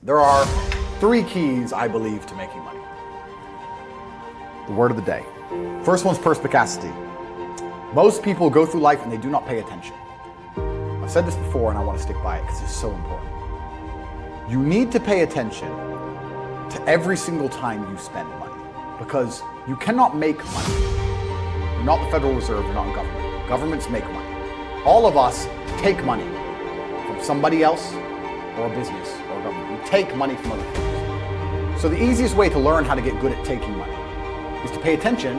There are 3 keys, I believe, to making money. The word of the day. First one's perspicacity. Most people go through life and they do not pay attention. I've said this before and I want to stick by it because it's so important. You need to pay attention to every single time you spend money because you cannot make money. You're not the Federal Reserve, you're not in government. Governments make money. All of us take money from somebody else or a business or a government. We take money from other people. So the easiest way to learn how to get good at taking money is to pay attention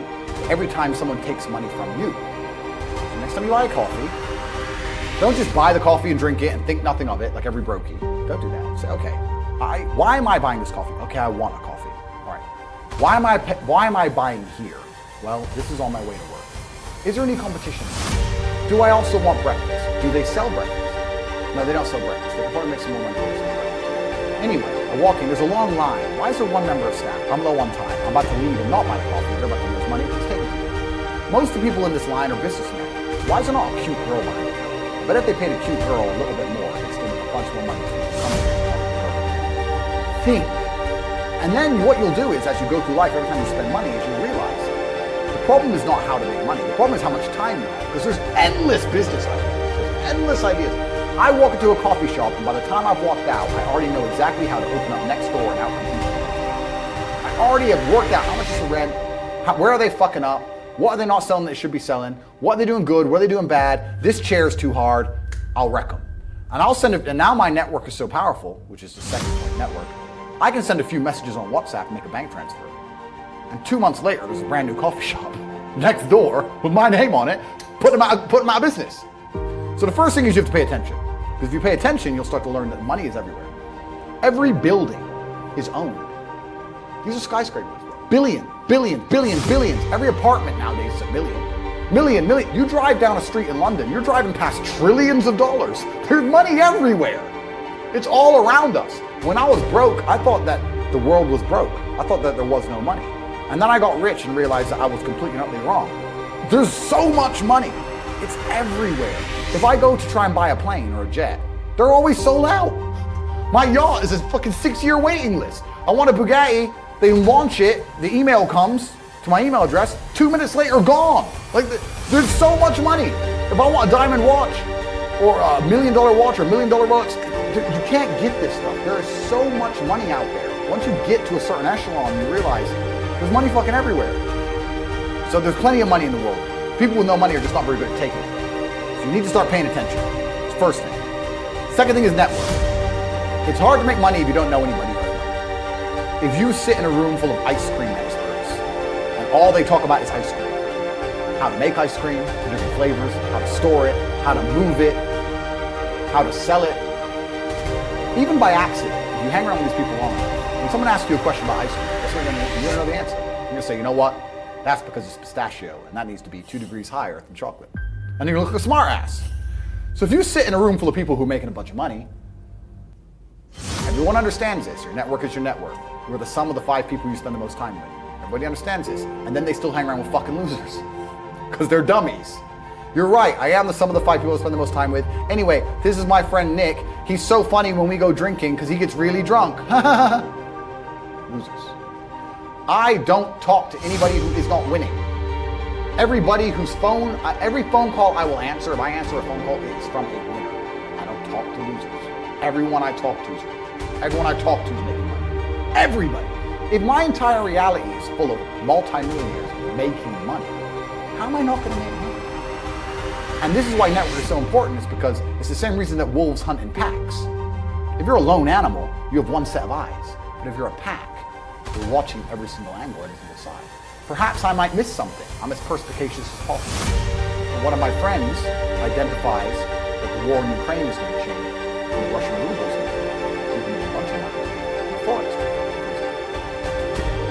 every time someone takes money from you. So next time you buy a coffee, don't just buy the coffee and drink it and think nothing of it like every brokey. Don't do that. Say, okay, why am I buying this coffee? Okay, I want a coffee. All right. Why am I buying here? Well, this is on my way to work. Is there any competition? Do I also want breakfast? Do they sell breakfast? No, they don't sell breakfast. They can probably make some more money if they sell breakfast. Anyway, I'm walking, there's a long line. Why is there one member of staff? I'm low on time. I'm about to leave and not buy the coffee. They're about to lose money. It's taking too long. Most of the people in this line are businessmen. Why is there not a cute girl behind the counter? I bet if they paid a cute girl a little bit more, it's going to be a bunch more money to come here. Think. And then what you'll do is, as you go through life, every time you spend money, is you'll realize the problem is not how to make money. The problem is how much time you have. Because there's endless business ideas. There's endless ideas. I walk into a coffee shop, and by the time I've walked out, I already know exactly how to open up next door and out compete. I already have worked out how much is the rent, where are they fucking up, what are they not selling that they should be selling, what are they doing good, what are they doing bad, this chair's too hard, I'll wreck them. And I'll send it, and now my network is so powerful, which is the second point, network, I can send a few messages on WhatsApp and make a bank transfer. And 2 months later, there's a brand new coffee shop next door with my name on it, put them out of business. So the first thing is you have to pay attention. Because if you pay attention, you'll start to learn that money is everywhere. Every building is owned. These are skyscrapers. Billions. Every apartment nowadays is a million. You drive down a street in London, you're driving past trillions of dollars. There's money everywhere. It's all around us. When I was broke, I thought that the world was broke. I thought that there was no money. And then I got rich and realized that I was completely and utterly wrong. There's so much money. It's everywhere. If I go to try and buy a plane or a jet, they're always sold out. My yacht is a fucking 6-year waiting list. I want a Bugatti, they launch it, the email comes to my email address, 2 minutes later, gone. Like, there's so much money. If I want a diamond watch, or $1 million watch, or $1 million watch, you can't get this stuff. There is so much money out there. Once you get to a certain echelon, you realize there's money fucking everywhere. So there's plenty of money in the world. People with no money are just not very good at taking it. So you need to start paying attention. It's the first thing. Second thing is network. It's hard to make money if you don't know anybody. If you sit in a room full of ice cream experts and all they talk about is ice cream, how to make ice cream, the different flavors, how to store it, how to move it, how to sell it, even by accident, if you hang around with these people long enough, when someone asks you a question about ice cream, that's what you're going to know the answer. You're going to say, you know what? That's because it's pistachio, and that needs to be 2 degrees higher than chocolate. And you're going to look like a smart ass. So if you sit in a room full of people who are making a bunch of money, everyone understands this. Your network is your net worth. You're the sum of the 5 people you spend the most time with. Everybody understands this. And then they still hang around with fucking losers. Because they're dummies. You're right, I am the sum of the 5 people I spend the most time with. Anyway, this is my friend Nick. He's so funny when we go drinking because he gets really drunk. Losers. I don't talk to anybody who is not winning. Every phone call I will answer, if I answer a phone call, it's from a winner. I don't talk to losers. Everyone I talk to is rich. Everyone I talk to is making money. Everybody. If my entire reality is full of multimillionaires making money, how am I not going to make money? And this is why network is so important, is because it's the same reason that wolves hunt in packs. If you're a lone animal, you have one set of eyes. But if you're a pack, you're watching every single angle, every single side. Perhaps I might miss something. I'm as perspicacious as possible. And one of my friends identifies that the war in Ukraine is going to change, and the Russian ruble is going to change. You can make a bunch of money in the forex.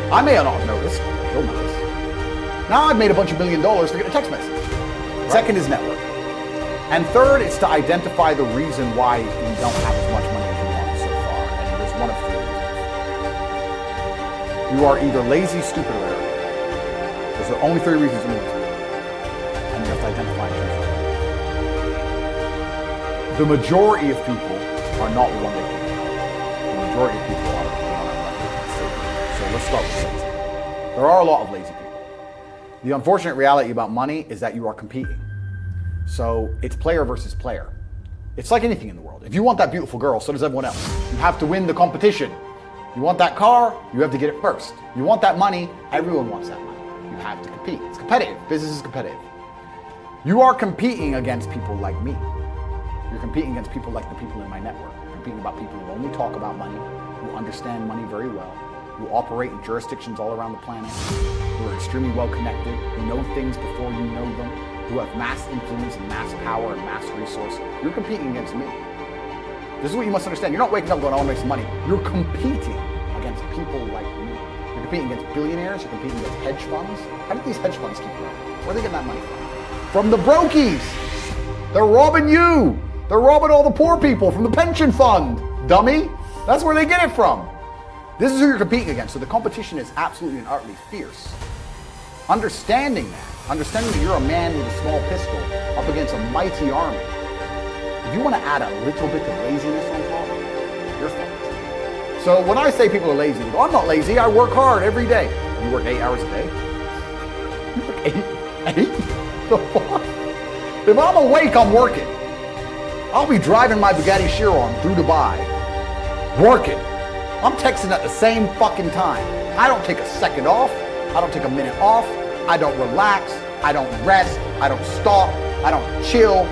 I may not have noticed, but he'll notice. Now I've made a bunch of $1 million to get a text message. Right. Second is network. And third, it's to identify the reason why you don't have as much money as you want so far. And there's one of 3 reasons. You are either lazy, stupid, or arrogant. Those are only 3 reasons you need to. And you have to identify them. The majority of people are not the one they think. The majority of people are lazy. So let's start with lazy. There are a lot of lazy people. The unfortunate reality about money is that you are competing. So it's player versus player. It's like anything in the world. If you want that beautiful girl, so does everyone else. You have to win the competition. You want that car, you have to get it first. You want that money, everyone wants that money. You have to compete. It's competitive. Business is competitive. You are competing against people like me. You're competing against people like the people in my network. You're competing about people who only talk about money, who understand money very well, who operate in jurisdictions all around the planet, who are extremely well connected, who know things before you know them, who have mass influence and mass power and mass resource. You're competing against me. This is what you must understand. You're not waking up going, I want to make some money. You're competing against people like me. You're competing against billionaires. You're competing against hedge funds. How did these hedge funds keep growing? Where are they getting that money from? From the brokies. They're robbing you. They're robbing all the poor people from the pension fund, dummy. That's where they get it from. This is who you're competing against. So the competition is absolutely and utterly fierce. Understanding that you're a man with a small pistol up against a mighty army. If you want to add a little bit of laziness on top, you're fucked. So when I say people are lazy, they go, I'm not lazy, I work hard every day. You work 8 hours a day? You work eight? The fuck? If I'm awake, I'm working. I'll be driving my Bugatti Chiron through Dubai, working. I'm texting at the same fucking time. I don't take a second off. I don't take a minute off. I don't relax. I don't rest. I don't stop. I don't chill.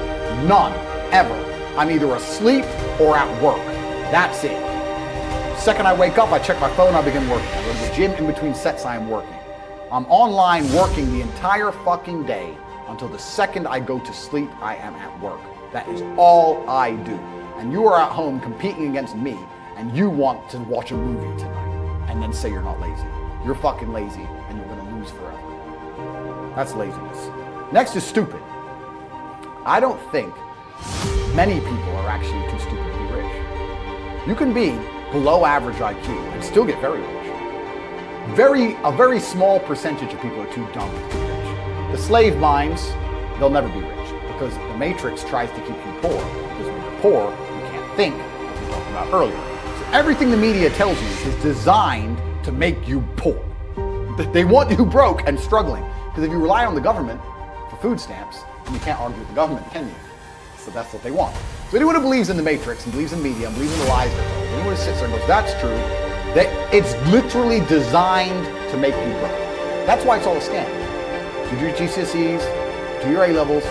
None. Ever. I'm either asleep or at work. That's it. The second I wake up, I check my phone, I begin working. I go to the gym in between sets, I am working. I'm online working the entire fucking day until the second I go to sleep, I am at work. That is all I do. And you are at home competing against me, and you want to watch a movie tonight and then say you're not lazy. You're fucking lazy, and you're gonna lose forever. That's laziness. Next is stupid. I don't think many people are actually too stupid to be rich. You can be below average IQ and still get very rich. A very small percentage of people are too dumb to be rich. The slave minds, they'll never be rich because the matrix tries to keep you poor. Because when you're poor, you can't think, like we talked about earlier. So everything the media tells you is designed to make you poor. They want you broke and struggling. Because if you rely on the government for food stamps, then you can't argue with the government, can you? So that's what they want. So anyone who believes in the matrix and believes in media and believes in the lies they're told, anyone who sits there and goes, that's true, it's literally designed to make you broke. That's why it's all a scam. Do your GCSEs, do your A-levels,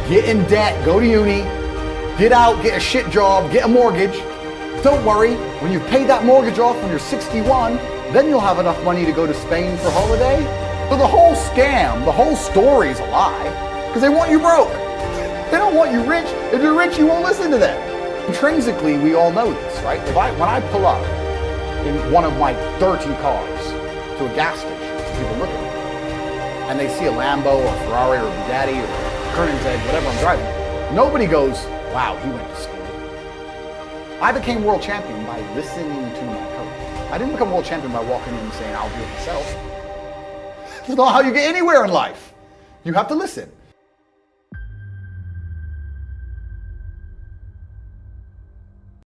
get in debt, go to uni, get out, get a shit job, get a mortgage. Don't worry, when you've paid that mortgage off when you're 61, then you'll have enough money to go to Spain for holiday. So the whole scam, the whole story's a lie, because they want you broke. They don't want you rich. If you're rich, you won't listen to them. Intrinsically, we all know this, right? When I pull up in one of my 30 cars to a gas station, people look at me and they see a Lambo or a Ferrari or a Bugatti or a Koenigsegg, whatever I'm driving. Nobody goes, wow, he went to school. I became world champion by listening to my coach. I didn't become world champion by walking in and saying, I'll do it myself. That's not how you get anywhere in life. You have to listen.